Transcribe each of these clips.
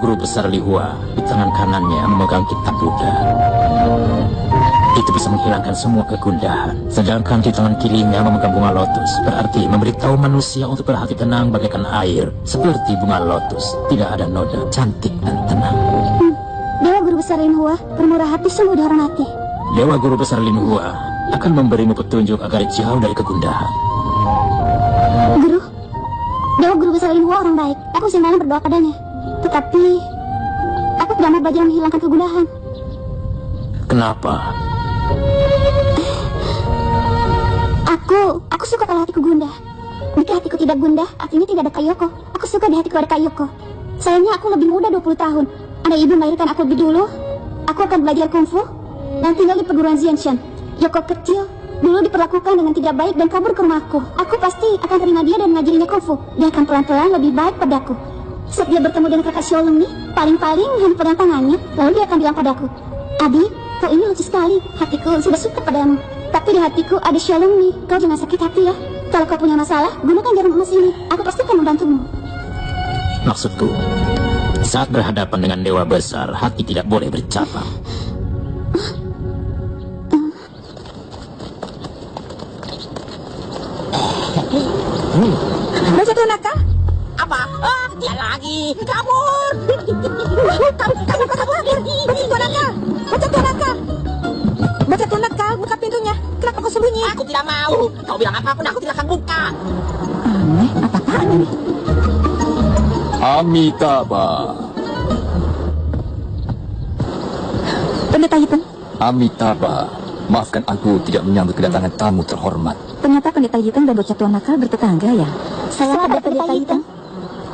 Guru Besar Lihua di tangan kanannya memegang kitab Buddha. Itu bisa menghilangkan semua kegundahan. Sedangkan di tangan kirinya memegang bunga lotus, berarti memberitahu manusia untuk berhati tenang bagaikan air. Seperti bunga lotus, tidak ada noda, cantik dan tenang. Dewa Guru Besar Lihua bermurah hati, sungguh dihormati. Dewa Guru Besar Lihua akan memberimu petunjuk agar jauh dari kegundahan. Guru, Dewa Guru Besar Lihua orang baik. Aku selalu berdoa padanya. Tetapi aku tidak mau belajar menghilangkan kegundahan. Kenapa? Aku suka kalau hatiku gundah. Jika hatiku tidak gundah, artinya tidak ada Kayoko. Aku suka di hatiku ada Kayoko. Sayangnya aku lebih muda 20 tahun. Andai ibu melahirkan aku lebih dulu, aku akan belajar kungfu dan tinggal di perguruan Zianshan. Yoko kecil dulu diperlakukan dengan tidak baik dan kabur ke rumahku. Aku pasti akan terima dia dan mengajarinya kungfu. Dia akan pelan-pelan lebih baik padaku. Saat dia bertemu dengan kakak Xiaolong nih, paling-paling hanya pegang tangannya, lalu dia akan bilang padaku, "Adi, kau ini lucu sekali. Hatiku sudah suka padamu. Tapi di hatiku ada Xiaolong nih. Kau jangan sakit hati ya. Kalau kau punya masalah, gunakan jarum emas ini. Aku pasti akan membantumu." Maksudku, saat berhadapan dengan dewa besar, hati tidak boleh bercabang. Baca tuh nakal. Apa? Dia lagi kabur. Kamu kabur. Baca tuh nakal. Baca tuh nakal, buka pintunya. Kenapa kau sembunyi? Aku tidak mau. Kau bilang apapun aku tidak akan buka. Aneh, apa-apaan ini? Amitabha. Pendeta Hitam. Amitabha. Maafkan aku tidak menyambut kedatangan tamu terhormat. Ternyata Pendeta Hitam dan bocah tua nakal bertetangga ya. Saya pada Pendeta Hitam.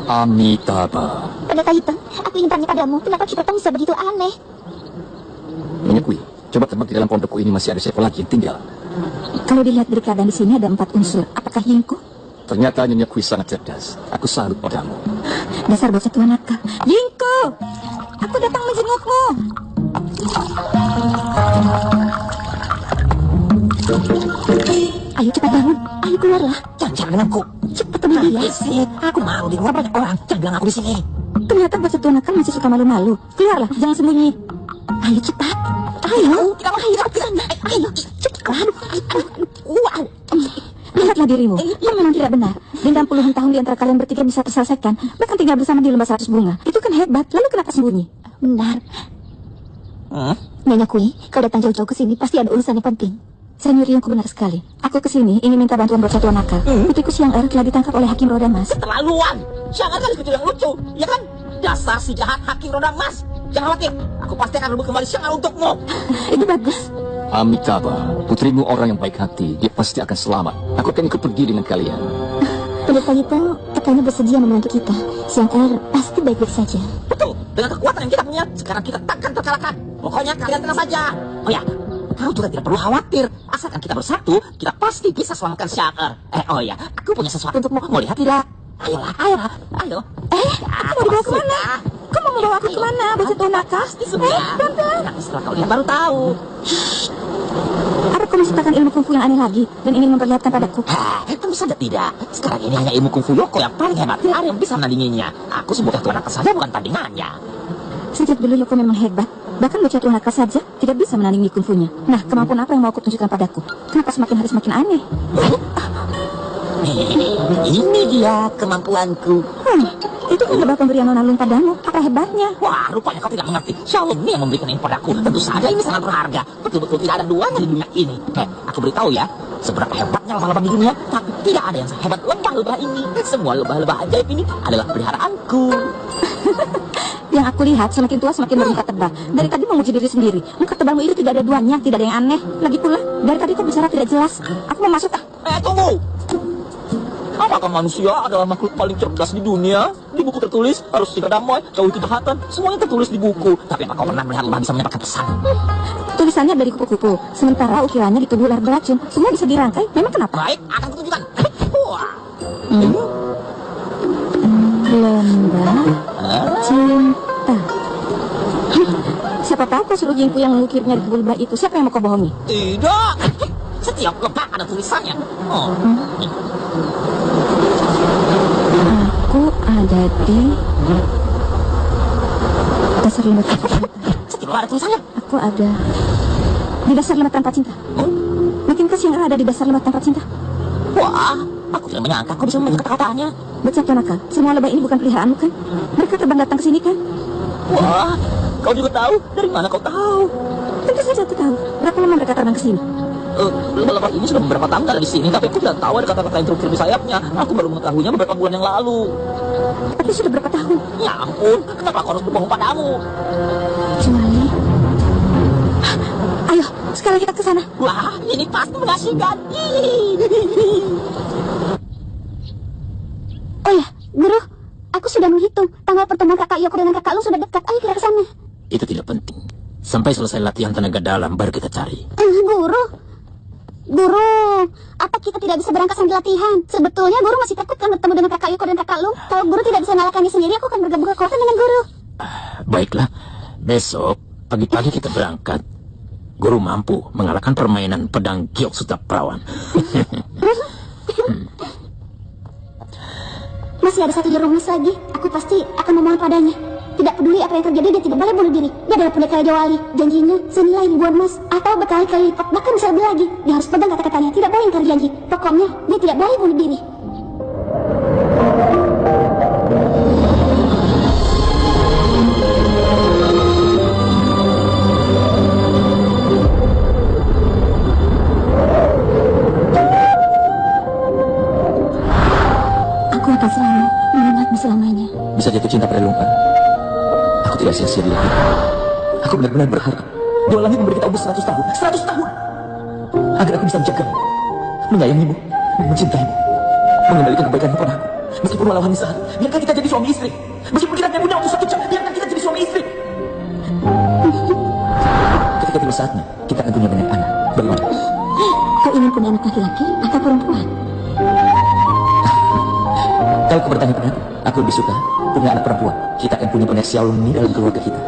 Amitabha. Pendeta Hitam, aku ingin tanya padamu, kenapa kita bisa begitu aneh? Nyonya Kui, coba tebak di dalam pondokku ini masih ada siapa lagi yang tinggal. Kalau dilihat dari keadaan di sini ada 4 unsur. Apakah Yingko? Ternyata Nyonya Kui sangat cerdas. Aku salut padamu. Dasar bocah tua nakal. Yingko! Aku datang menjengukmu. Ayo cepat bangun. Ayo keluarlah. Jangan denganku. Cepat temui dia. Berisik. Aku malu di luar banyak orang. Jangan bilang aku di sini. Ternyata bocah tua nakal masih suka malu-malu. Keluarlah, jangan sembunyi. Ayo cepat. Ayo. Tidak mau. Ayo ke sana. Ayo cepat. Wow. Lihatlah dirimu. Yang memang tidak benar. Dendam puluhan tahun di antara kalian bertiga bisa terselesaikan. Bahkan tinggal bersama di lembah 100 bunga. Itu kan hebat. Lalu kenapa sembunyi? Benar. Nyonya Kui, kau datang jauh-jauh ke sini pasti ada urusan yang penting. Senior Yongko benar sekali. Aku ke sini ingin minta bantuan bocah tua nakal. Putriku Xiang Er telah ditangkap oleh Hakim Roda Mas. Keterlaluan. Jangan kali kecil yang lucu. Ya kan? Dasar si jahat Hakim Roda Mas. Jangan khawatir. Aku pasti akan rebut kembali Xiang Er untukmu. Itu bagus. Amitabha, putrimu orang yang baik hati. Dia pasti akan selamat. Aku akan ikut pergi dengan kalian. Pendeta Hitam katanya bersedia membantu kita. Xiang Er pasti baik-baik saja. Betul. Dengan kekuatan yang kita punya, sekarang kita takkan terkalahkan. Pokoknya kalian tenang saja. Oh ya, kau juga tidak perlu khawatir. Asalkan kita bersatu, kita pasti bisa selamatkan Xiang Er. Oh ya, aku punya sesuatu untukmu. Mau lihat tidak? Ayolah. Ayo. Aku mau dibawa kemana? Kau mau membawa aku kemana, bocah tua nakal? Pasti sudah. Pelan-pelan. Nanti setelah kau lihat baru tahu. Apa kau menciptakan ilmu kungfu yang aneh lagi dan ingin memperlihatkan padaku? Tentu saja tidak. Sekarang ini hanya ilmu kungfu Yoko yang paling hebat. Tidak ada yang bisa menandinginya. Aku sebagai tuan nakal saja bukan tandingannya. Sejak dulu Yoko memang hebat. Bahkan bocah tua nakal saja tidak bisa menandingi kungfunya. Nah, kemampuan apa yang mau kau tunjukkan padaku? Kenapa semakin hari semakin aneh? Ini dia kemampuanku. Itu kan lebah pemberian Nona Lun padamu. Apa hebatnya? Wah, rupanya kau tidak mengerti. Xiaolong ini yang memberikan ini padaku. Tentu saja ini sangat berharga. Betul-betul tidak ada duanya di dunia ini. Aku beritahu ya, seberapa hebatnya lebah-lebah di dunia, tapi tidak ada yang sehebat lebah-lebah ini. Semua lebah-lebah ajaib ini adalah peliharaanku. Yang aku lihat semakin tua semakin bermuka tebal. Dari tadi memuji diri sendiri. Muka tebalmu itu tidak ada duanya, tidak ada yang aneh. Lagi pula, dari tadi kau bicara tidak jelas. Aku mau masuk. Tunggu. Apakah manusia adalah makhluk paling cerdas di dunia? Di buku tertulis harus tidak damai, jauhi kejahatan. Semuanya tertulis di buku. Tapi apakah kau pernah melihat lebah bisa menyampaikan pesan? Tulisannya dari kupu-kupu. Sementara ukirannya di tubuh ular beracun. Semua bisa dirangkai. Memang kenapa? Baik, akan kutunjukkan. Wah. Lembah cinta. Siapa tahu kau suruh Jingku yang mengukirnya di kebun lebah itu. Siapa yang mau kau bohongi? Tidak. Setiap lebah ada tulisannya. Aku ada di dasar lembar tanpa cinta. Setidaknya ada tulisannya. Aku ada di dasar lembar tanpa cinta. Mungkinkah siang ada di dasar lembar tanpa cinta? Wah, aku tidak menyangka kau bisa membaca kata-katanya. Bocah nakal, semua lebah ini bukan peliharaanmu kan? Mereka terbang datang ke sini kan? Wah, kau juga tahu? Dari mana kau tahu? Tentu saja aku tahu. Berapa lama mereka terbang ke sini? Lebah-lebah ini sudah beberapa tahun ada di sini, tapi aku tidak tahu ada kata-kata yang terukir di sayapnya. Aku baru mengetahuinya beberapa bulan yang lalu. Tapi sudah berapa tahun? Ya ampun, kenapa kau harus berbohong padamu? Kecuali... Ayo, sekarang kita ke sana. Wah, ini pasti mengasihkan. Oh ya, Guru, aku sudah menghitung. Tanggal pertemuan kakak Yoko dengan kakak Lu sudah dekat. Ayo kita ke sana. Itu tidak penting. Sampai selesai latihan tenaga dalam, baru kita cari. Guru, apa kita tidak bisa berangkat sambil latihan? Sebetulnya Guru masih takut kan bertemu dengan kakak Yoko dan kakak Lu. Kalau Guru tidak bisa mengalahkannya sendiri, aku akan bergabung kekuatan dengan Guru. Baiklah, besok pagi-pagi kita berangkat. Guru mampu mengalahkan permainan pedang Giok Sutaprawan. Masih ada satu jerumus lagi. Aku pasti akan memohon padanya. Tidak peduli apa yang terjadi, dia tidak boleh bunuh diri. Dia adalah pendekar Raja Wali. Janjinya senilai ribuan emas atau berkali-kali lipat, bahkan bisa lebih lagi. Dia harus pegang kata-katanya. Tidak boleh ingkar janji. Pokoknya dia tidak boleh bunuh diri. Aku akan selalu mengingatmu selamanya. Bisa jatuh cinta pada Lumpan. Aku tidak sia-sia dilakukan. Aku benar-benar berharap Dewa Langit memberi kita umur 100 tahun. 100 tahun! Agar aku bisa menjagamu, menyayangimu, mencintaimu, mengembalikan kebaikanmu padaku. Meskipun walau hanya saat, biarkan kita jadi suami istri. Meskipun kita tidak punya waktu 1 jam, biarkan kita jadi suami istri. Ketika tiba saatnya, kita akan punya banyak anak. Bagaimana? Kau ingin punya anak laki-laki atau perempuan? Kalau kau bertanya padaku, aku lebih suka punya anak perempuan. Kita akan punya banyak Xiaolong dalam keluarga kita.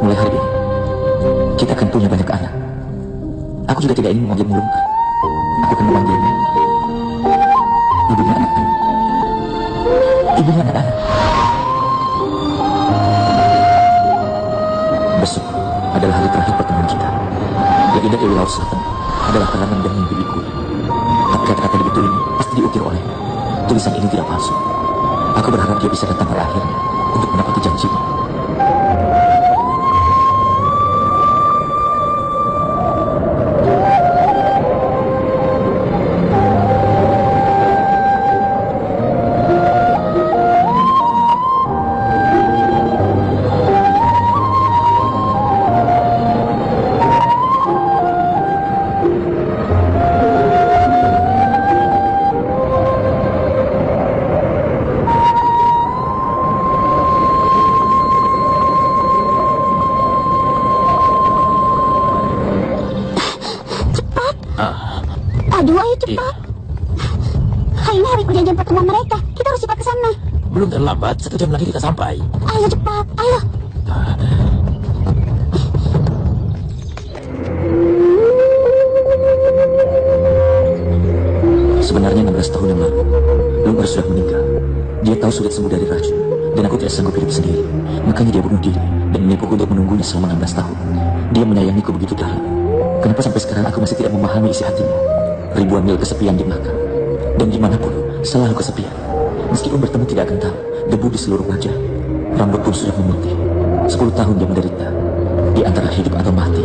Mulai hari ini, kita akan punya banyak anak. Aku juga tidak ingin memanggilmu Lumpan. Aku akan memanggilmu ibunya anak-anak. Ibunya anak-anak. Besok adalah hari terakhir pertemuan kita. Legenda Dewi Laut Selatan adalah kalangan dan mimpiku. Tapi kata-kata di buku ini pasti diukir olehnya. Tulisan ini tidak palsu. Aku berharap dia bisa datang pada akhirnya untuk menepati janjinya. Aduh, ayo cepat. Hari ini hari perjanjian pertemuan mereka. Kita harus cepat ke sana. Belum terlambat, 1 jam lagi kita sampai. Ayo cepat, ayo. Sebenarnya 16 tahun yang lalu, Lumbar sudah meninggal. Dia tahu sulit sembuh dari racun, dan aku tidak sanggup hidup sendiri. Makanya dia bunuh diri dan menipuku untuk menunggunya selama 16 tahun. Dia menyayangiku begitu dalam. Kenapa sampai sekarang aku masih tidak memahami isi hatinya? Ribuan mil kesepian di belakang, dan dimanapun selalu kesepian. Meskipun bertemu tidak akan tahu, debu di seluruh wajah. Rambut pun sudah memutih. 10 tahun dia menderita. Di antara hidup atau mati,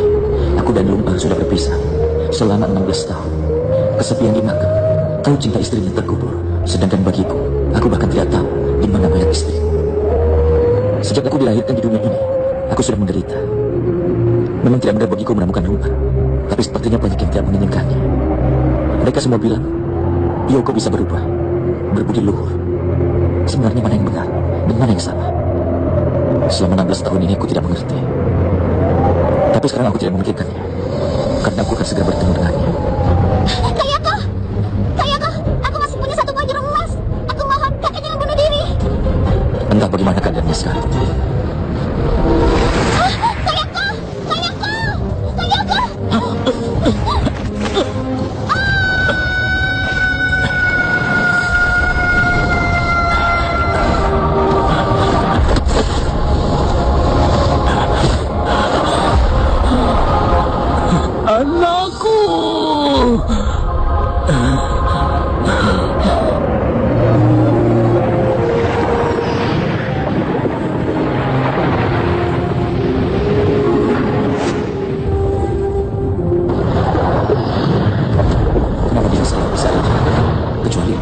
aku dan Lumbar sudah berpisah selama 16 tahun. Kesepian di makam, tahu cinta istrinya terkubur. Sedangkan bagiku, aku bahkan tidak tahu di mana mayat istri. Sejak aku dilahirkan di dunia ini, aku sudah menderita. Memang tidak mudah bagiku menemukan Lumbar, tapi sepertinya banyak yang tidak menginginkannya. Mereka semua bilang, Yoko bisa berubah, berbudi luhur. Sebenarnya mana yang benar dan mana yang salah? Selama 16 tahun ini aku tidak mengerti. Tapi sekarang aku tidak memikirkannya, karena aku akan segera bertemu dengannya. Kayako, Kayako, aku masih punya 1 buah jarum emas. Aku mohon, kakak jangan bunuh diri. Entah bagaimana keadaannya sekarang. Kayako, Kayako, Kayako. Anakku. Kenapa dia selalu bisa ada? Kecuali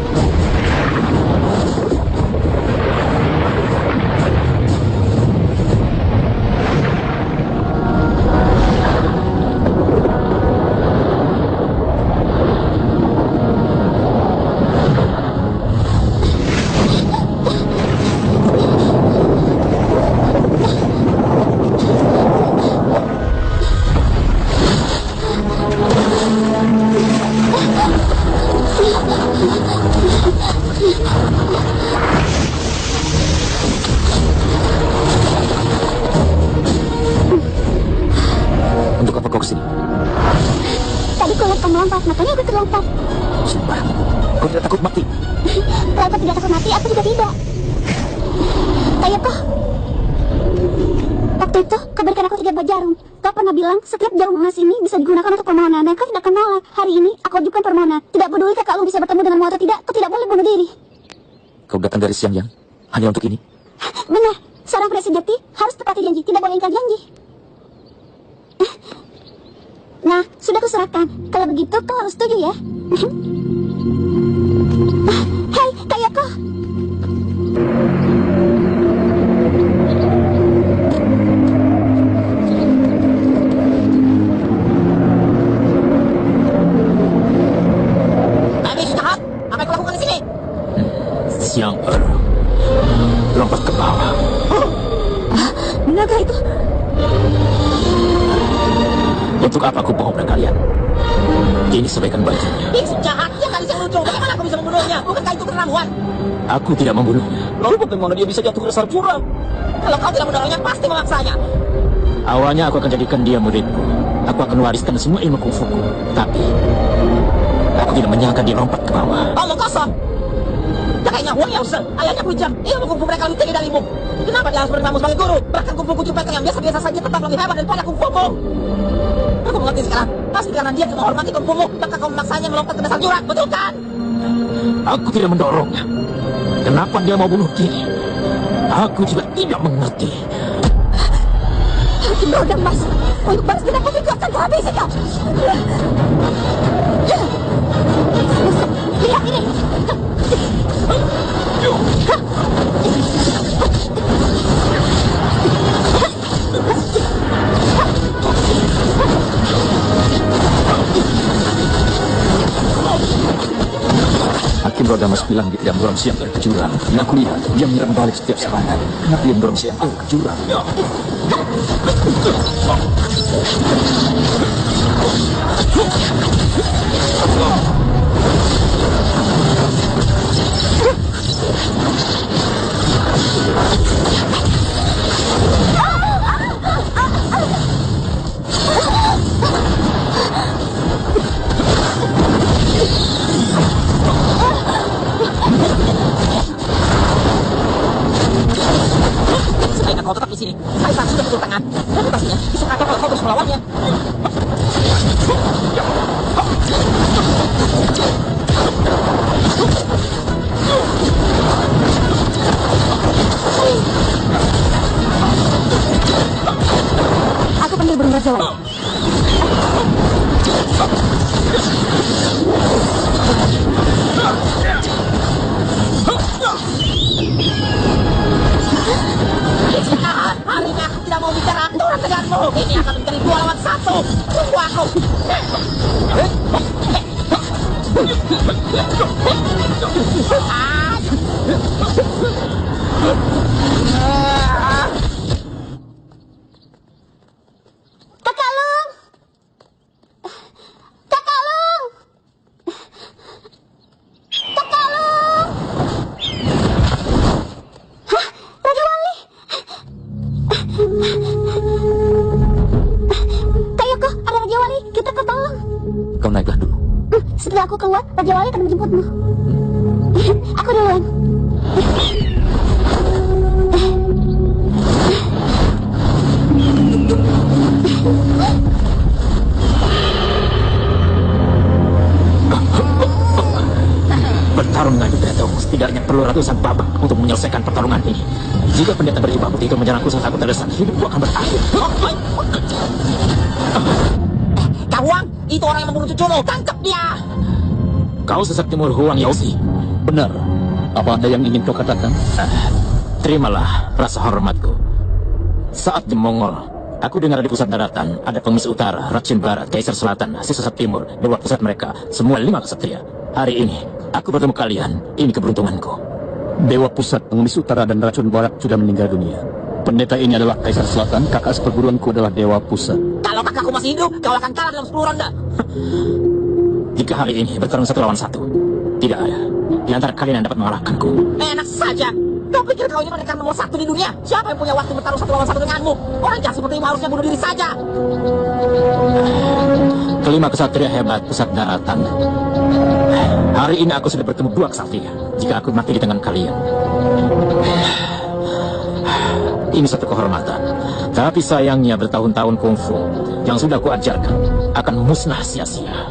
untuk apa kau kesini? Tadi kau lihat kamu lompat, makanya aku terlompat. Sembarang. Kau tidak takut mati? Kalau kau tidak takut mati, aku juga tidak. Kayoko, waktu itu kau berikan aku 3 buah jarum. Kau pernah bilang setiap jarum emas ini bisa digunakan untuk permohonan, dan kau tidak akan menolak. Hari ini aku ajukan permohonan. Tidak peduli kakak lu bisa bertemu denganmu atau tidak, kau tidak boleh bunuh diri. Kau datang dari Xiangyang hanya untuk ini? Benar, seorang pria sejati harus tepati janji, tidak boleh ingkar janji. Nah, sudah kuserahkan. Kalau begitu kau harus setuju ya. Hei, Kayako. Habis jahat, apa yang kau lakukan di sini? Siang lompat ke bawah. Benarkah itu? Untuk apa aku bohong pada kalian? Ini sebaikan bajunya. Biksu jahat, dia gadis yang lucu. Bagaimana kau bisa membunuhnya? Bukankah itu keterlaluan? Aku tidak membunuhnya. Lalu bagaimana dia bisa jatuh ke dasar jurang? Kalau kau tidak mendorongnya, pasti memaksanya. Awalnya aku akan jadikan dia muridku. Aku akan wariskan semua ilmu kungfuku. Tapi aku tidak menyangka dia lompat ke bawah. Omong kosong. Kakaknya Wang Yao Sheng, ayahnya Hui Zhang, ilmu kungfu mereka lebih tinggi darimu. Kenapa dia harus bernamamu sebagai guru? Bahkan kungfu Kucu Pekang yang biasa-biasa saja tetap lebih hebat daripada kungfumu. Aku mengerti sekarang. Pasti karena dia tidak menghormati kungfumu, maka kau memaksanya melompat ke dasar jurang, betul kan? Aku tidak mendorongnya. Kenapa dia mau bunuh diri? Aku juga tidak mengerti. Logam emas. Untuk balas dendam aku akan kuhabisi kau. Lihat ini. Hakim Rodamas bilang dia tidak mendorong Xiangyang ke jurang. Dan aku lihat dia menyerang balik setiap serangan. Kenapa dia mendorong Xiangyang ke jurang? Sebaiknya kau tetap di sini. Kaisar sudah betul tangan. Reputasinya bisa kacau kalau kau terus melawannya. Aku panggil burung raja Wali. Hari ini aku tidak mau bicara aturan denganmu. Ini akan menjadi 2 lawan 1. Tunggu aku. Kakak Lung. Kakak Lung. Kakak Lung. Hah? Raja Wali. Kayoko, ada Raja Wali. Kita ketolong. Kau naiklah dulu. Setelah aku keluar, Raja Wali akan menjemputmu. Aku duluan. perlu ratusan babak untuk menyelesaikan pertarungan ini. Jika pendeta berjubah putih itu menyerangku saat aku terdesak, hidupku akan berakhir. Kawang, itu orang yang membunuh cucu lo. Tangkap dia. Kau sesat Timur Huang Yaozi. Benar. Apa ada yang ingin kau katakan? Terimalah rasa hormatku. Saat di Mongol, aku dengar di pusat daratan ada pengemis utara, Racun Barat, Kaisar Selatan, si sesat Timur, dewa pusat mereka, semua 5 kesatria. Hari ini, aku bertemu kalian. Ini keberuntunganku. Dewa Pusat, Pengemis Utara, dan Racun Barat sudah meninggal dunia. Pendeta ini adalah Kaisar Selatan, kakak seperguruanku adalah Dewa Pusat. Kalau kakakku masih hidup, kau akan kalah dalam 10 ronde. Jika hari ini bertarung 1 lawan 1, tidak ada di antara kalian yang dapat mengalahkanku. Enak saja. Kau pikir kau ini mereka nomor 1 di dunia? Siapa yang punya waktu bertarung 1 lawan 1 denganmu? Orang jahat sepertimu harusnya bunuh diri saja. Kelima kesatria hebat pusat daratan. Hari ini aku sudah bertemu 2 kesatria. Jika aku mati di tangan kalian, ini satu kehormatan. Tapi sayangnya bertahun-tahun kungfu yang sudah aku ajarkan akan musnah sia-sia.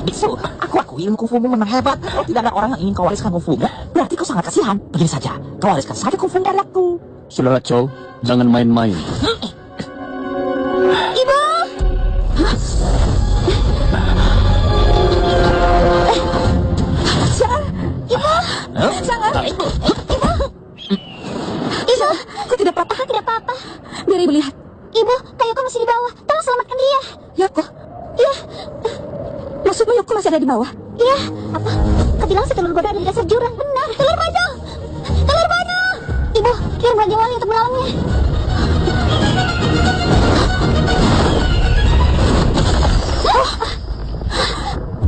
Biksu, aku akui ilmu kungfumu memang hebat. Kalau tidak ada orang yang ingin kau wariskan kungfu, berarti kau sangat kasihan. Begini saja, kau wariskan saja kungfu dari aku. Saudara Chow, jangan main-main. Ibu! Jangan, Ibu! jangan. Ibu! Ibu! Kau tidak apa-apa. Aku tidak apa-apa. Biar ibu lihat. Ibu, Kayoko masih di bawah. Tolong selamatkan dia. Yoko, Iya, maksudmu Yoko masih ada di bawah? iya. Apa? Kau bilang si telur goda ada di dasar jurang. Benar, telur baju. Telur baju. Ibu, kirim Raja Wali untuk menolongnya.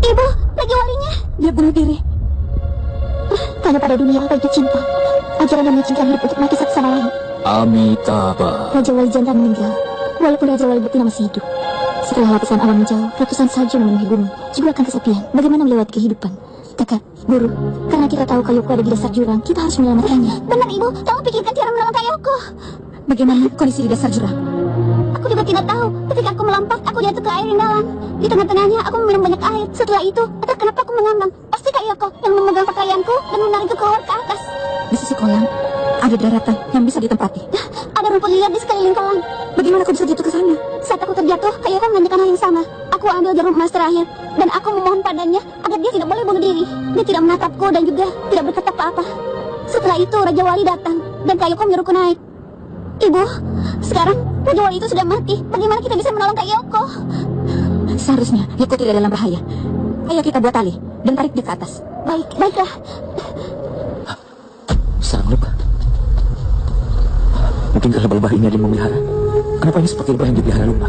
Ibu, Raja Walinya. Dia bunuh diri. Tanya pada dunia apa itu cinta. Ajaran yang mengizinkan hidup untuk mati satu sama lain. Amitabha. Raja Wali Janda meninggal, walaupun Raja Wali Betina masih hidup. Setelah lapisan awan menjauh, ratusan salju memenuhi bumi. Juga akan kesepian. Bagaimana melewati kehidupan? Kakak, guru, karena kita tahu Kayoko ada di dasar jurang, kita harus menyelamatkannya. Benar, Ibu. Tolong pikirkan cara menolong Kayoko. Bagaimana kondisi di dasar jurang? Aku juga tidak tahu. Ketika aku melompat, aku jatuh ke air yang dalam. Di tengah-tengahnya, aku meminum banyak air. Setelah itu, entah kenapa aku mengambang. Pasti Kayoko yang memegang pakaianku dan menarikku keluar ke atas. Di sisi kolam, ada daratan yang bisa ditempati. Ada rumput liar di sekeliling kolam. Bagaimana kau bisa jatuh ke sana? Saat aku terjatuh, Kayoko menanyakan hal yang sama. Aku ambil jarum emas terakhir, dan aku memohon padanya agar dia tidak boleh bunuh diri. Dia tidak menatapku dan juga tidak berkata apa-apa. Setelah itu, Raja Wali datang, dan Kayoko menyuruhku naik. Ibu, sekarang Raja Wali itu sudah mati. Bagaimana kita bisa menolong Kayoko? Seharusnya Yoko tidak dalam bahaya. Ayo kita buat tali dan tarik dia ke atas. Baiklah. Sarang lebah. Mungkinkah lebah ini ada yang memelihara? Kenapa ini seperti lebah yang dipelihara lumba?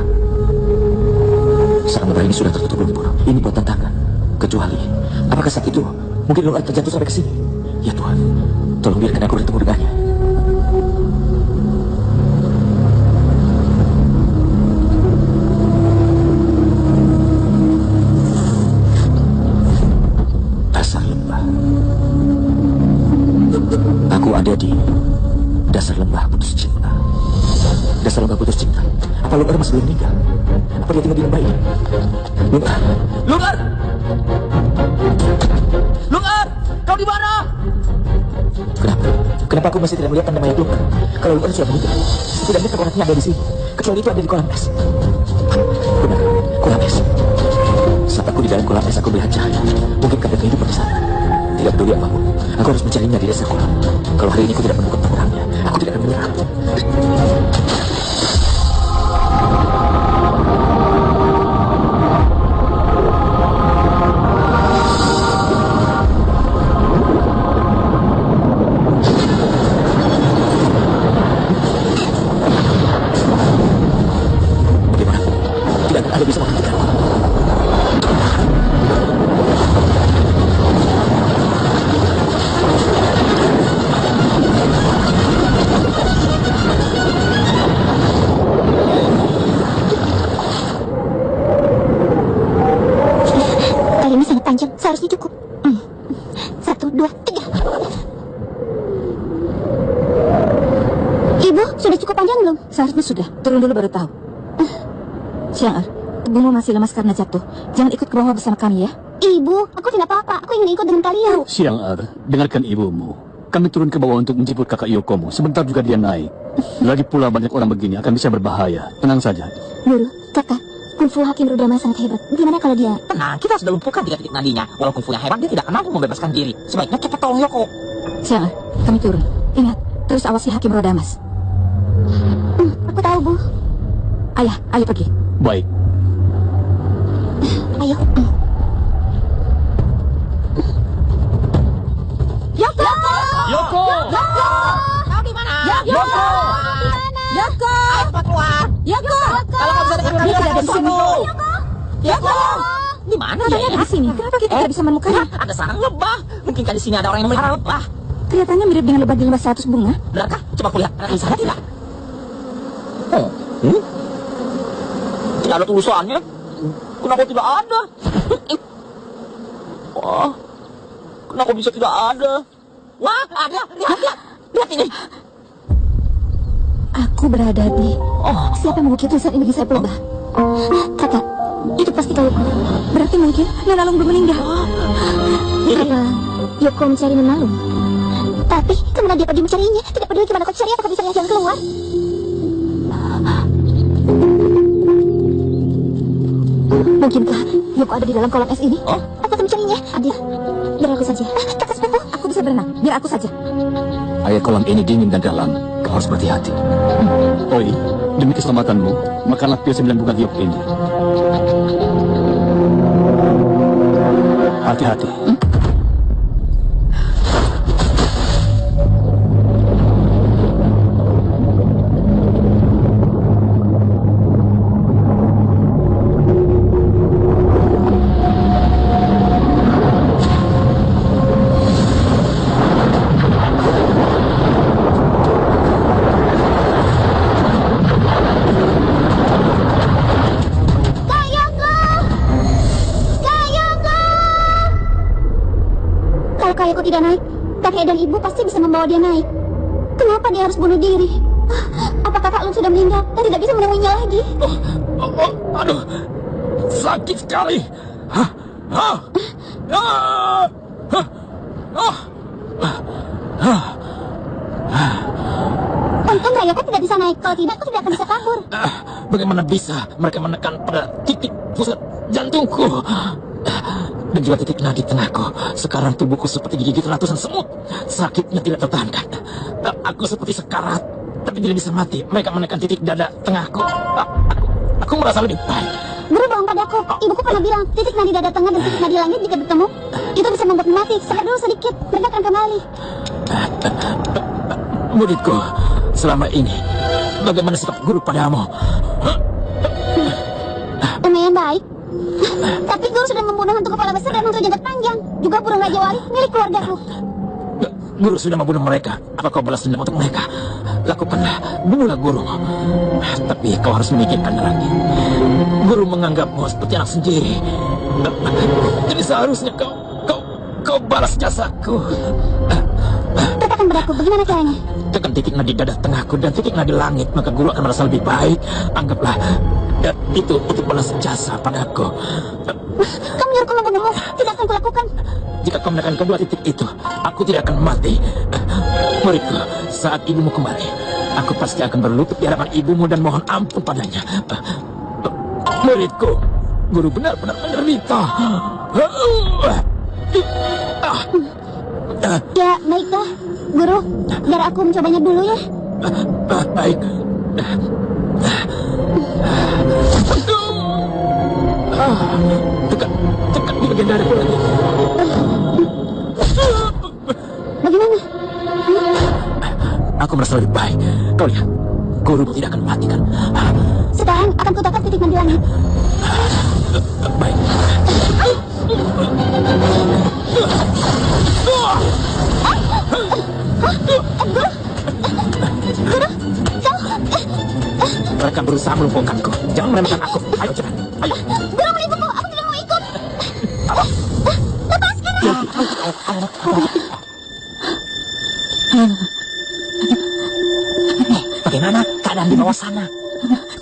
Sarang lebah ini sudah tertutup lumpur. Ini buatan tangan. Kecuali, apakah saat itu mungkin Long Earth terjatuh sampai ke sini? Ya Tuhan, tolong biarkan aku bertemu dengannya. Dasar lembah. Aku ada di dasar lembah putus cinta. Dasar lembah putus cinta. Apa Long Earth masih belum meninggal? Apa dia tinggal di lembah ini? Long Earth! Long Earth! Long Earth! Kau di mana? Kenapa? Kenapa aku masih tidak melihat tanda mayat Long Earth? Kalau Long Earth sudah meninggal, setidaknya kekuatannya ada di sini. Kecuali itu ada di kolam es. Benar, kolam es. Saat aku di dalam kolam es, aku melihat cahaya. Mungkin ada kehidupan di sana. Tidak peduli apapun, aku harus mencarinya di dasar kolam. Kalau hari ini aku tidak menemukan orangnya, aku tidak akan menyerah. Bagaimana? Tidak akan ada bisa menghentikanku. Kali ini sangat panjang, seharusnya cukup. 1, 2, 3. Ibu, sudah cukup panjang belum? Seharusnya sudah. Turun dulu baru tahu. Xiang Er, Tubuhmu masih lemas karena jatuh. Jangan ikut ke bawah bersama kami ya. Ibu, aku tidak apa-apa. Aku ingin ikut dengan kalian. Siang Er, dengarkan ibumu. Kami turun ke bawah untuk menjemput kakak Yokomu. Sebentar juga dia naik. Lagi pula banyak orang begini akan bisa berbahaya. Tenang saja. Guru, kakak, kungfu Hakim Rodama sangat hebat. Gimana kalau dia... Tenang, kita sudah lumpuhkan titik nadinya. Walaupun kungfunya hebat, dia tidak akan mampu membebaskan diri. Sebaiknya kita tolong Yoko. Siang Er, kami turun. Ingat, terus awasi Hakim Rodamas. Aku tahu, Bu. Ayah, ayo pergi. Baik. Ayo. Yoko! Yoko! Yoko! Kau di mana? Yoko! Yoko! Ayo cepat keluar! Yoko! Kalau kau bisa dengar Dia kami, tidak ada di sini. Yoko! Di mana Katanya dia? ada di sini. Kenapa kita tidak bisa menemukannya? Ada sarang lebah. Mungkinkah di sini ada orang yang memelihara lebah? Kelihatannya mirip dengan lebah di lembah 100 bunga. Benarkah? Coba kulihat. Ada di sana tidak? Tidak ada tulisannya. Kenapa tidak ada? Wah, kenapa bisa tidak ada? Wah, ada. Lihat, lihat. Lihat ini. Aku berada di... Siapa yang mengukir tulisan ini bagi saya pelebah? Kakak, itu pasti Yoko. Berarti mungkin Nanalung belum meninggal. Apa Yoko mencari Nanalung? Tapi kemana dia pergi mencarinya? Tidak peduli kemana kau cari, apakah bisa lihat jalan keluar? Mungkinkah Yoko ada di dalam kolam es ini? Apakah mencarinya? Adil, biar aku saja. Kakak sepupu, Aku bisa berenang. Biar aku saja. Air kolam ini dingin dan dalam. Kau harus berhati-hati. Oi, demi keselamatanmu, makanlah pil 9 bunga giok ini. Hati-hati. Kalau Yoko tidak naik, kakek dan ibu pasti bisa membawa dia naik. Kenapa dia harus bunuh diri? Apa kakak Lung sudah meninggal dan tidak bisa menemuinya lagi? Aduh, sakit sekali. Untung Kak Yoko tidak bisa naik. Kalau tidak, aku tidak akan bisa kabur. Bagaimana bisa mereka menekan pada titik pusat jantungku dan juga titik nadi tengahku. Sekarang tubuhku seperti digigit ratusan semut. Sakitnya tidak tertahankan. Aku seperti sekarat, tapi tidak bisa mati. Mereka menekan titik dada tengahku. Aku merasa lebih baik. Guru bohong padaku. Ibuku pernah bilang titik nadi dada tengah dan titik nadi langit jika bertemu itu bisa membuat mati. Sabar dulu sedikit, mereka akan kembali. Muridku, selama ini bagaimana sikap guru padamu? Lumayan baik. Tapi guru sudah membunuh hantu kepala besar dan hantu janggut panjang. Juga burung Raja Wali milik keluargaku. Guru sudah membunuh mereka. Apa kau balas dendam untuk mereka? Lakukanlah, bunuhlah guru. Tapi kau harus memikirkan lagi. Guru menganggapmu seperti anak sendiri. Jadi seharusnya kau balas jasaku. Katakan padaku, bagaimana caranya? Tekan titik nadi dada tengahku dan titik nadi langit, maka guru akan merasa lebih baik. Anggaplah itu untuk balas jasa padaku. Kau menyuruhku membunuhmu. Tidak akan kulakukan. Jika kau menekan kedua titik itu, aku tidak akan mati. Muridku, saat ibumu kembali, aku pasti akan berlutut di hadapan ibumu dan mohon ampun padanya. Muridku, guru benar-benar menderita. Ya, baiklah. Guru, biar aku mencobanya dulu ya. Baik. Tekan di bagian dadaku lagi. Bagaimana? Aku merasa lebih baik. Kau lihat, guru tidak akan mati kan? Sekarang akan kutakar titik nadi langit. Baik. Mereka berusaha melumpuhkanku. Jangan meremehkan aku. Ayo cepat. Ayo. Guru menipuku. Aku tidak mau ikut. Lepaskan aku. Bagaimana keadaan di bawah sana?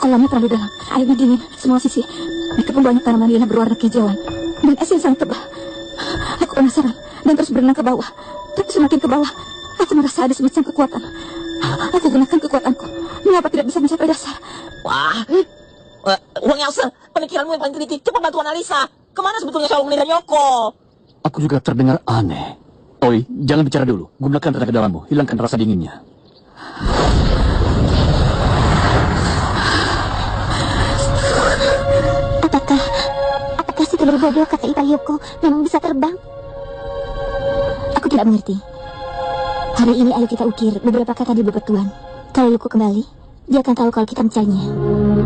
Kolamnya terlalu dalam. Airnya dingin. Semua sisi. Di kebun banyak tanaman lilah berwarna kehijauan dan es yang sangat tebal. Aku penasaran dan terus berenang ke bawah. Tapi semakin ke bawah, aku merasa ada semacam kekuatan. Aku gunakan kekuatanku. Mengapa tidak bisa mencapai dasar? Wah, Wang Yangse, pemikiranmu yang paling teliti. Cepat bantu analisa. Kemana sebetulnya Xiaolong dan Yoko? Aku juga terdengar aneh. Oi, jangan bicara dulu. Gunakan tenaga dalammu. Hilangkan rasa dinginnya. Apakah si telur bodoh kata Ipar Yoko memang bisa terbang? Aku tidak mengerti. Hari ini ayo kita ukir beberapa kata di bebatuan. Kalau Yoko kembali, dia akan tahu kalau kita mencarinya.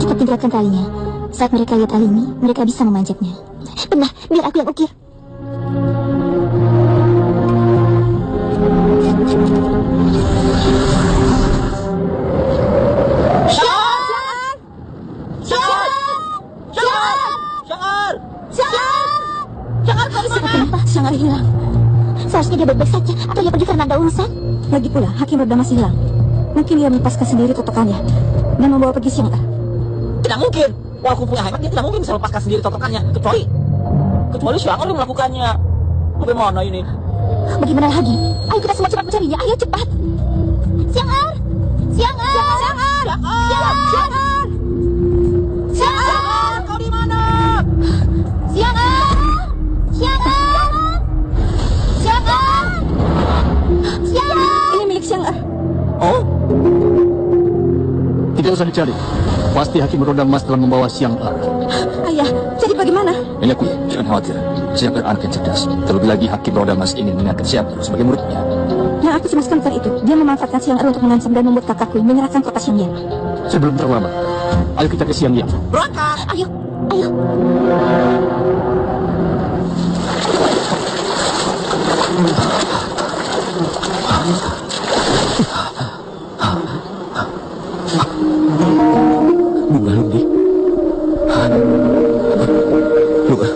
Kita tinggalkan talinya. Saat mereka lihat tali ini, mereka bisa memanjatnya. Benar, biar aku yang ukir. Kenapa Shangar hilang? Seharusnya dia baik-baik saja, atau dia pergi karena ada urusan. Lagi pula, Hakim Roda masih hilang. Mungkin dia melepaskan sendiri totokannya dan membawa pergi Shangar. Tidak mungkin. Walaupun punya hemat, dia tidak mungkin bisa lepaskan sendiri totokannya. Kecuali Shangar yang melakukannya. Bagaimana ini? Bagaimana lagi? Ayo kita semua cepat mencarinya. Ayo cepat. Shangar! Kau di mana? Ini milik Shangar. Oh? Tidak usah dicari. Pasti Hakim Roda Emas telah membawa Shangar. Ayah, jadi bagaimana? Nyonya Kuya, jangan khawatir. Shangar anak yang cerdas. Terlebih lagi Hakim Roda Emas ingin mengangkat Shangar sebagai muridnya. Yang aku cemaskan bukan itu. Dia memanfaatkan Shangar untuk mengancam dan membuat kakakku menyerahkan kota Xiangyang. Sebelum terlambat, ayo kita ke Xiangyang. Berangkat! Ayo. Bunga Lundi. Bunga.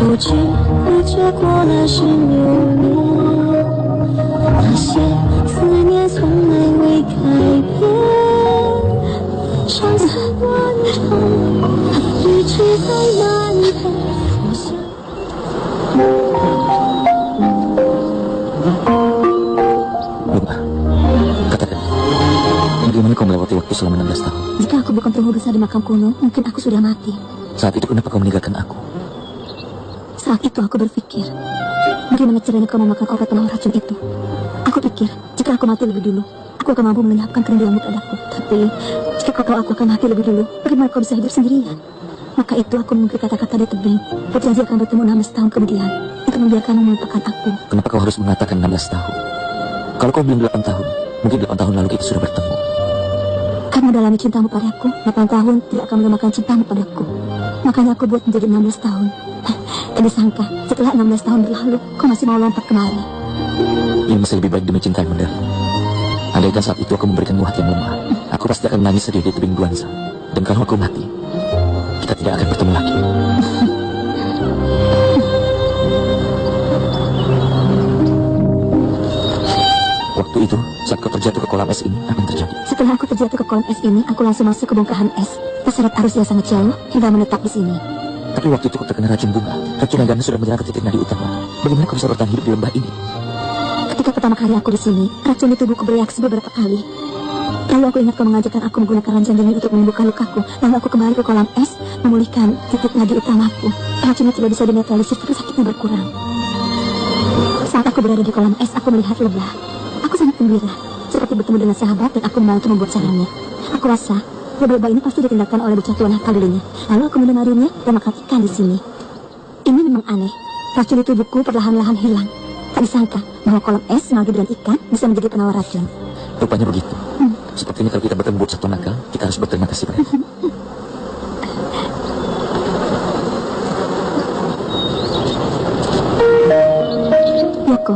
不知不觉过了16年，那些思念从来未改变，伤痕万丈，一直在蔓延。我想。 Bunga, katakan, bagaimana kau melewati waktu selama 16 tahun? Jika aku bukan penghulu besar di makam kuno, mungkin aku sudah mati. Saat itu kenapa kau meninggalkan aku? Saat itu aku berpikir, bagaimana caranya kau memakan obat penawar racun itu? Aku pikir, jika aku mati lebih dulu, aku akan mampu melenyapkan kerinduanmu padaku. Tapi, jika kau tahu aku akan mati lebih dulu, bagaimana kau bisa hidup sendirian? Maka itu aku mengukir kata-kata di tebing, berjanji akan bertemu 16 tahun kemudian, untuk membiarkanmu melupakan aku. Kenapa kau harus mengatakan 16 tahun? Kalau kau bilang 8 tahun, mungkin 8 tahun lalu kita sudah bertemu. Karena dalam cintamu padaku, 8 tahun tidak akan melupakan cintamu padaku. Makanya aku buat menjadi 16 tahun. Tak disangka, setelah 16 tahun berlalu, kau masih mau lompat kemari. Ini masih lebih baik demi cinta yang mendalam. Andaikan saat itu aku memberikanmu hati yang lemah, aku pasti akan menangis sedih di tebing Duanza. Dan kalau aku mati, kita tidak akan bertemu lagi. Waktu itu, saat kau terjatuh ke kolam es ini, apa yang terjadi? Setelah aku terjatuh ke kolam es ini, aku langsung masuk ke bongkahan es. Terseret arus yang sangat jauh, hingga menetap di sini. Tapi waktu itu kau terkena racun bunga. Racun Nagana sudah menyerang ke titik nadi utama. Bagaimana kau bisa bertahan hidup di lembah ini? Ketika pertama kali aku di sini, racun di tubuhku bereaksi beberapa kali. Lalu aku ingat kau mengajarkan aku menggunakan ranjang dingin untuk menyembuhkan lukaku. Lalu aku kembali ke kolam es, memulihkan titik nadi utamaku. Racunnya tidak bisa dinetralisir, tapi sakitnya berkurang. Saat aku berada di kolam es, aku melihat lebah. Aku sangat gembira, seperti bertemu dengan sahabat dan aku membantu membuat sarangnya. Aku rasa lebah ini pasti ditinggalkan oleh bocah tua nakal dulunya. Lalu aku mendengarnya dan makan ikan di sini. Ini memang aneh. Racun di tubuhku perlahan-lahan hilang. Tak disangka bahwa kolam es, nalgi dan ikan bisa menjadi penawar racun. Rupanya begitu. Sepertinya kalau kita bertemu bocah tua nakal, kita harus berterima kasih pada. Yoko,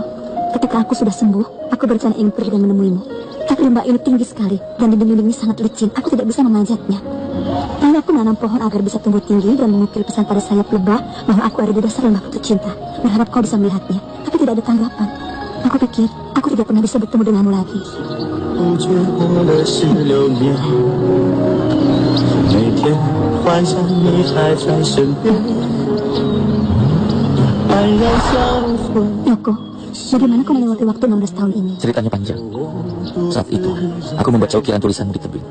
ketika aku sudah sembuh, aku berencana ingin pergi dan menemuimu. Tapi lembah ini tinggi sekali dan dinding-dindingnya sangat licin. Aku tidak bisa memanjatnya. Lalu aku menanam pohon agar bisa tumbuh tinggi dan mengukir pesan pada sayap lebah bahwa aku ada di dasar lembah putus cinta. Berharap kau bisa melihatnya, tapi tidak ada tanggapan. Aku pikir aku tidak pernah bisa bertemu denganmu lagi. 不觉过了16年，每天幻想你还在身边，安然相逢。 Yoko, bagaimana kau melewati waktu 16 tahun ini? Ceritanya panjang. Saat itu, aku membaca ukiran tulisanmu di tebing.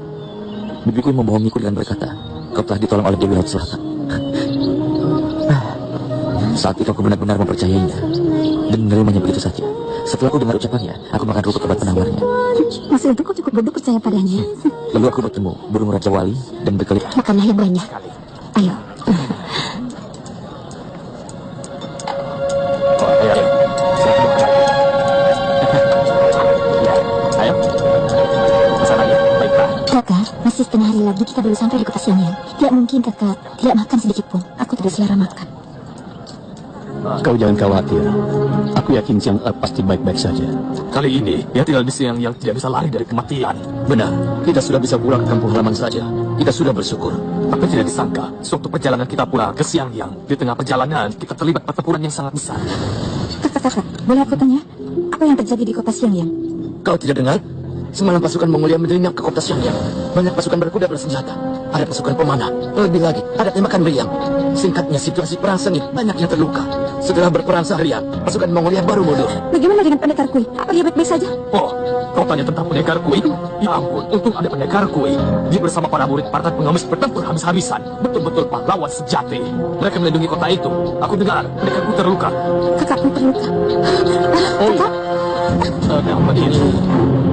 Bibiku membohongiku dengan berkata, kau telah ditolong oleh Dewi Laut Selatan. Saat itu aku benar-benar mempercayainya dan menerimanya begitu saja. Setelah aku dengar ucapannya, aku makan rumput obat penawarnya. Masih itu kau cukup bodoh percaya padanya. Lalu aku bertemu burung Raja Wali dan berkali. Makanlah yang banyak. Ayo. Ayo. Pesan lagi. Baiklah. Kakak, masih setengah hari lagi kita baru sampai di kota Xiangyang. Tidak mungkin kakak tidak makan sedikit pun. Aku tidak selera makan. Kau jangan khawatir. Aku yakin Xiang pasti baik-baik saja. Kali ini, dia tinggal di siang yang tidak bisa lari dari kematian. Benar, kita sudah bisa pulang ke kampung halaman saja. Kita sudah bersyukur. Tapi tidak disangka, sewaktu perjalanan kita pulang ke Xiangyang, di tengah perjalanan kita terlibat pertempuran yang sangat besar. Kakak, boleh aku tanya? Apa yang terjadi di kota Xiangyang? Kau tidak dengar? Semalam pasukan Mongolia menyelinap ke kota Xiangyang. Banyak pasukan berkuda bersenjata. Ada pasukan pemanah. Lebih lagi, ada tembakan meriam. Singkatnya, situasi perang sengit. Banyak yang terluka. Setelah berperang seharian, pasukan Mongolia baru mundur. Bagaimana dengan pendekar Kui? Apa dia baik-baik saja? Oh, kau tanya tentang pendekar Kui? Ya ampun, untung ada pendekar Kui. Dia bersama para murid partai pengemis bertempur habis-habisan. Betul-betul pahlawan sejati. Mereka melindungi kota itu. Aku dengar pendekar Kui terluka. Kakakku terluka. Kakak? Apa ini?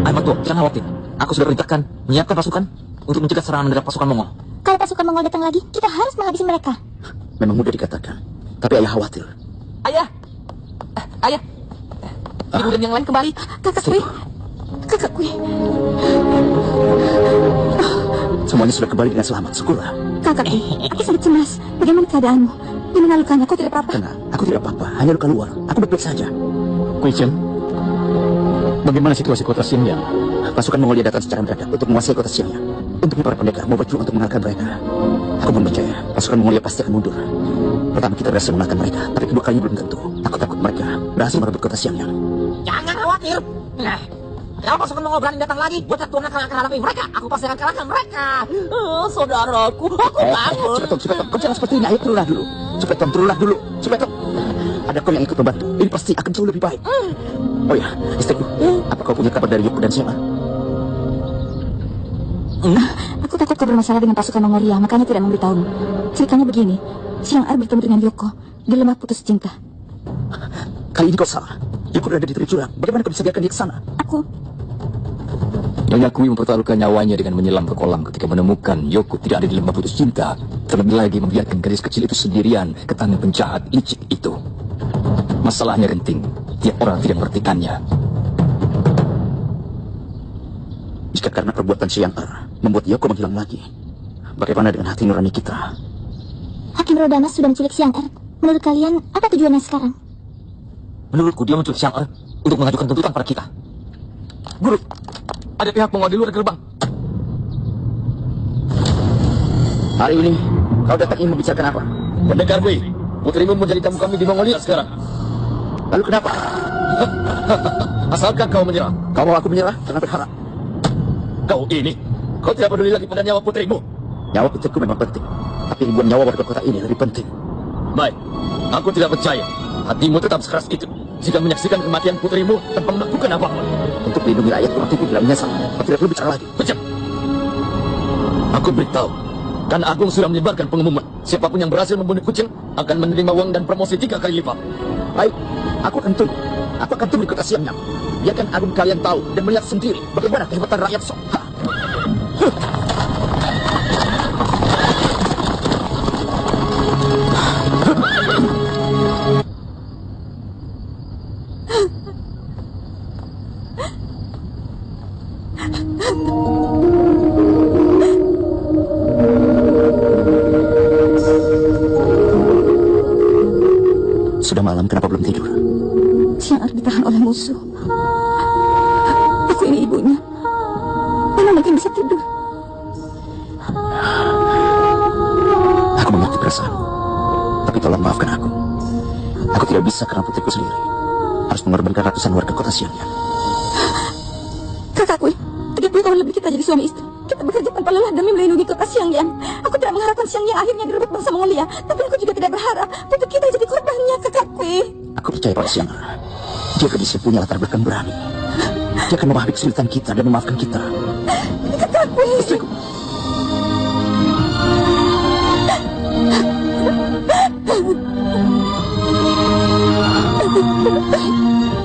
Ayo Matu, jangan khawatir. Aku sudah perintahkan menyiapkan pasukan untuk mencegah serangan mendadak pasukan Mongol. Kalau pasukan Mongol datang lagi, kita harus menghabisi mereka. Memang mudah dikatakan, tapi ayah khawatir. Ayah. Ayah. Ibu dan yang lain kembali. Kakak Kui. Kakak Kui. Semuanya sudah kembali dengan selamat, syukurlah. Kakak Kui, aku sangat cemas. Bagaimana keadaanmu? Di mana lukanya? Kau tidak apa-apa? Tenang, aku tidak apa-apa, hanya luka luar. Aku baik-baik saja. Kui Chen, bagaimana situasi kota Xiangyang? Pasukan Mongolia datang secara mendadak untuk menguasai kota Xiangyang. Untungnya para pendekar mau berjuang untuk mengalahkan mereka. Aku pun percaya pasukan Mongolia pasti akan mundur. Pertama kita berhasil mengalahkan mereka, tapi kedua kalinya belum tentu. Aku takut mereka berhasil merebut kota Xiangyang. Jangan khawatir. Kalau pasukan Mongol berani datang lagi, bocah tua nakal akan hadapi mereka. Aku pasti akan kalahkan mereka. Saudaraku, aku takut. Cepetom, kau jangan seperti ini. Ayo turunlah dulu. Turunlah dulu. Cepetom. Ada kau yang ikut membantu. Ini pasti akan jauh lebih baik. Oh ya, istriku, apa kau punya kabar dari Yoko dan Xiang? Aku takut kau bermasalah dengan pasukan Mongolia, makanya tidak memberitahumu. Ceritanya begini, Xiang bertemu dengan Yoko di lembah putus cinta. Kali ini kau salah. Yoko berada di tepi jurang. Bagaimana kau bisa biarkan dia ke sana? Nyonya Kui mempertaruhkan nyawanya dengan menyelam ke kolam ketika menemukan Yoko tidak ada di lembah putus cinta. Terlebih lagi membiarkan gadis kecil itu sendirian ke tangan penjahat licik itu. Masalahnya genting, tiap orang tidak mengertikannya. Jika karena perbuatan Xiang membuat Yoko menghilang lagi, bagaimana dengan hati nurani kita? Hakim Rodamas sudah menculik Xiang Menurut kalian, apa tujuannya sekarang? Menurutku dia menculik Xiang untuk mengajukan tuntutan pada kita. Guru, ada pihak Mongol di luar gerbang. Hari ini, kau datang ingin membicarakan apa? Pendekar Kui, putrimu menjadi tamu kami di Mongolia sekarang. Lalu kenapa? Asalkan kau menyerang. Kau mau aku menyerah? Jangan berharap. Kau tidak peduli lagi pada nyawa putrimu. Nyawa putriku memang penting, tapi ribuan nyawa warga kota ini lebih penting. Baik, aku tidak percaya. Hatimu tetap sekeras itu. Jika menyaksikan kematian putrimu tanpa melakukan apa-apa. Untuk melindungi rakyat, waktu itu tidak menyesal. Kau tidak perlu bicara lagi. Pecah. Aku beritahu. Karena Agung sudah menyebarkan pengumuman. Siapapun yang berhasil membunuh kucing akan menerima uang dan promosi 3 kali lipat. Baik, aku akan tunggu. Aku akan tunggu di kota Xiangyang. Biarkan Agung kalian tahu dan melihat sendiri bagaimana kehebatan rakyat Song. Sudah malam, kenapa belum tidur? Xiang Er ditahan oleh musuh. Aku ini ibunya. Mana mungkin bisa tidur? Aku mengerti perasaan. Tapi tolong maafkan aku. Aku tidak bisa karena putriku sendiri. Harus mengorbankan ratusan warga kota Xiangyang. Kakakku, 30 tahun lebih kita jadi suami istri. Kita bekerja tanpa lelah demi melindungi kota Xiangyang. Aku tidak mengharapkan Xiangyang akhirnya direbut bangsa Mongolia. Tapi aku juga tidak berharap putri kita jadi korbannya, kakakku. Aku percaya pada Xiang Er. Dia gadis yang punya latar belakang berani. Dia akan memahami kesulitan kita dan memaafkan kita. Kakakku. Istriku.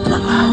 Tenanglah.